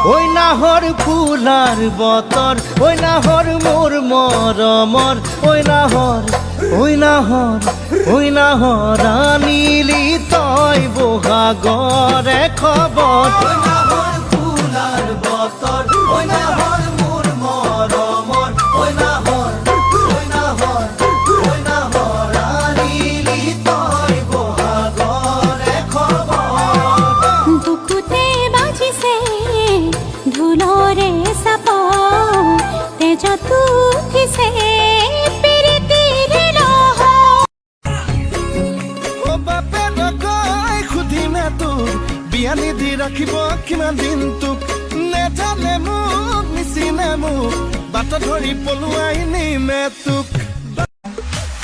ওই নাহর ফুলার বতর, ওই নাহর মোর মরমর, ওই নাহর, ওই নাহর, ওই নাহর আনিলি তই বহাগরে খবর। ওই নাহর ফুলার বতর, ওই নাহর মোর মরমর, ওই নাহর, ওই নাহর, ওই নাহর আনিলি তই বহাগরে খবর। বুকুতে বাজিছে ঢোলৰে চাপ, তেজত উঠিছে প্ৰীতিৰ লহ। ও বাপে নকয় সুধিমে তোক, বিয়া নিদি ৰাখিব কিমান দিন তোক, নেজানে মোক নিচিনে মোক, বাট ধৰি পলুৱাই নিমে তোক।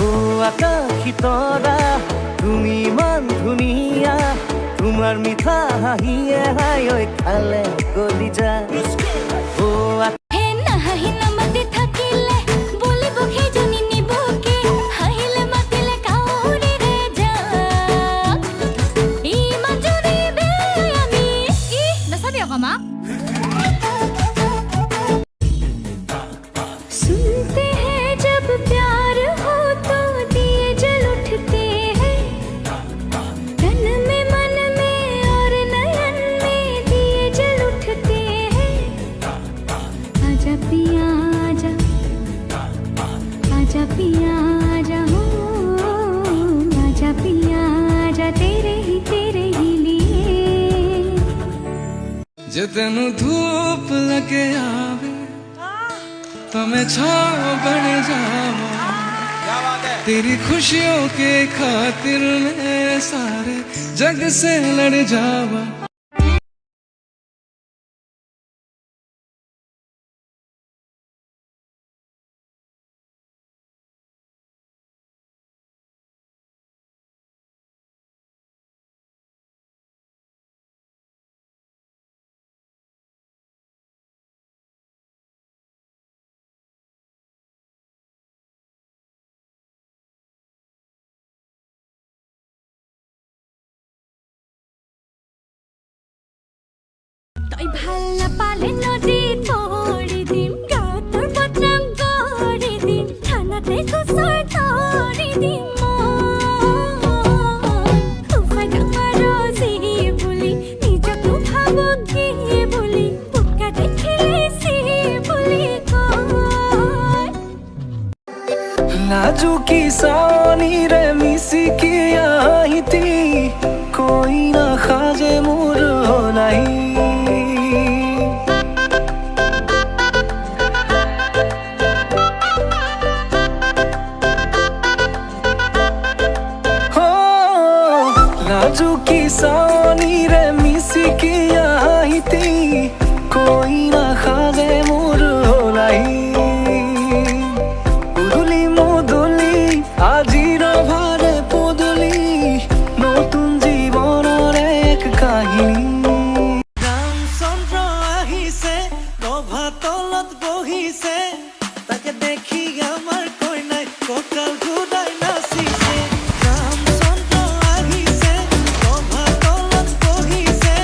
ও আকাশী তৰা তুমি ইমান ধুনীয়া, তোমাৰ মিঠা হাঁহিয়ে হাঁহি খালে কলিজা। ও হে নাহাঁহি নামাতি থাকিলে বলিব সেইজনী নিবকে, হাঁহিলে মাতিলে কাউৰীৰে যাক। ইমান জুৰিবে আমি নাচাবি আকৌ মা। सुनते हैं जब प्यार हो तो दिए जल उठते हैं, तन में मन में और नयन में दिए जल उठते हैं। आजा पिया आजा, आजा पिया आजा हो, आजा पिया आजा तेरे ही लिए। जे तेनू धूप लगे आवे तो मैं छाँव बन जावा, तेरी खुशियों के खातिर मैं सारे जग से लड़ जावा। তই ভাল নাপালে নদী তৰি দিম, গাঁতৰ বদনাম কৰি দিম, থানাতে গোচৰ তৰি দিম। উপায় নাপাৰো যি বুলি নিজকো ভাবো কি বুলি, বোকা দেখিলে চি বুলি কয়। नाजुकी सानी रे मिसिकी आहिती, कोई ना खाजे मोर नाही। हो नाजुकी सानी रे मिसिकी आहिती, कोई ना खाजे मोर नाही। উদুলি মদুলি আজিৰ ভাৰে পদুলি, নতুন জীৱনৰ এক কাহিনী। ৰামচন্দ্ৰ আহিছে নভা তলত বহিছে, তাকে দেখি আমাৰ কইনাই কঁকাল ঘূৰাই নাচিছে। ৰামচন্দ্ৰ আহিছে নভা তলত বহিছে।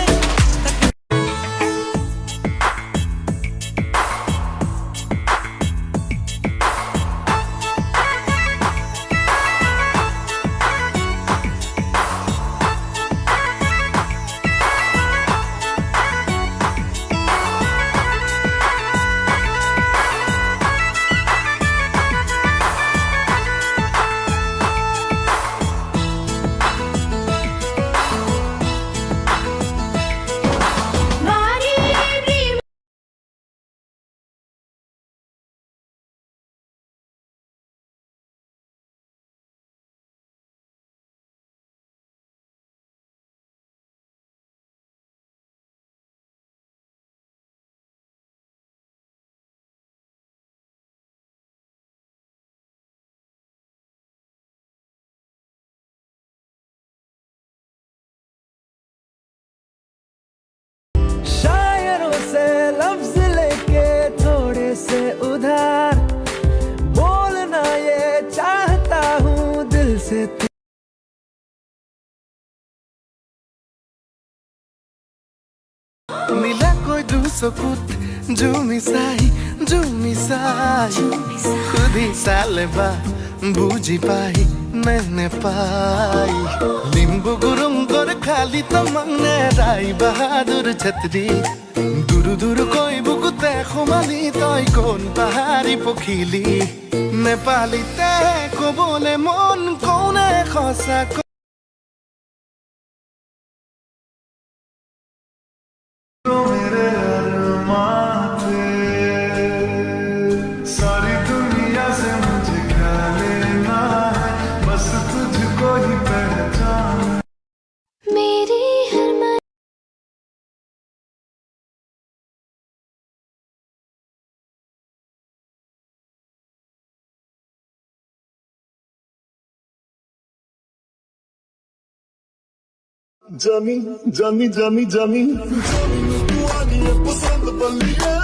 मिला कोई दूसरा sokut jumisai khudi saleba buji pai मैंने पाई लिंबू गुरुम कर खाली तमंगने राई बहादुर छतरी दूर दूर कोई बुकुते खुमाली तोय कोन पहाड़ी पखिली नेपाली ते को बोले मन कोने खसा मेरे अरमान थे सारी दुनिया से मुझे क्या लेना है बस तुझको ही पहचान मेरी हर मन Jami, Jami, Jami, Jami, Jami, Jami, Jami, Jami,